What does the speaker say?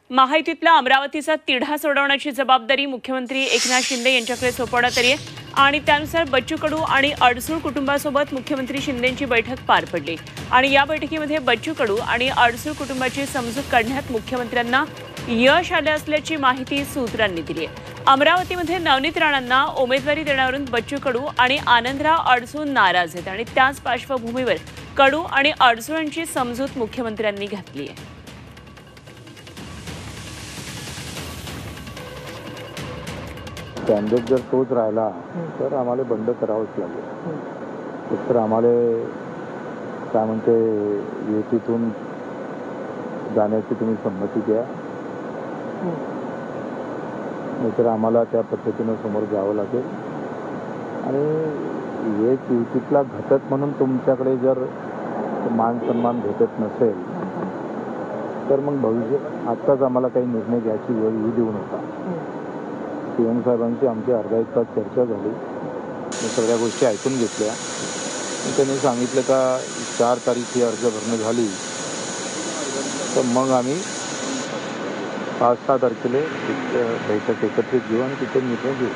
महायुतीतला अमरावतीचा तिढा सोडवण्याची जबाबदारी मुख्यमंत्री एकनाथ शिंदे यांच्याकडे सोपवण्यात आली आहे आणि त्यानुसार बच्चू कडू आणि अडसूळ कुटुंबासोबत मुख्यमंत्री शिंदेंची बैठक पार पडली आणि या बैठकीमध्ये बच्चू कडू आणि अडसूळ कुटुंबाची समजूत काढण्यात मुख्यमंत्र्यांना यश आले असल्याची माहिती सूत्रांनी दिली आहे। अमरावतीमध्ये नवनीत राणांना उमेदवारी देण्यावरून बच्चू कडू आणि आनंदराव अडसूळ नाराज आहेत आणि त्याच पार्श्वभूमीवर कडू आणि अडसूळ यांची समजूत मुख्यमंत्र्यांनी घातली आहे। कॅन्डिडेट जर तोच राहिला तर आम्हाला बंद करावंच लागेल। एकतर आम्हाला काय म्हणते युतीतून जाण्याची तुम्ही संमती द्या, नाहीतर आम्हाला त्या पद्धतीनं समोर जावं लागेल। आणि एक युतीतला घटक म्हणून तुमच्याकडे जर मान सन्मान भेटत नसेल तर मग भविष्यात आत्ताच आम्हाला काही निर्णय घ्यायची वेळ येऊ देऊ नका। सीएम साहेबांची आमची अर्धा एक तास चर्चा झाली, मी सगळ्या गोष्टी ऐकून घेतल्या। त्यांनी सांगितलं का 4 तारीख ही अर्ज भरणं झाली तर मग आम्ही 5-6 तारखेला एक बैठक एकत्रित घेऊ आणि तिथे निर्णय घेऊ।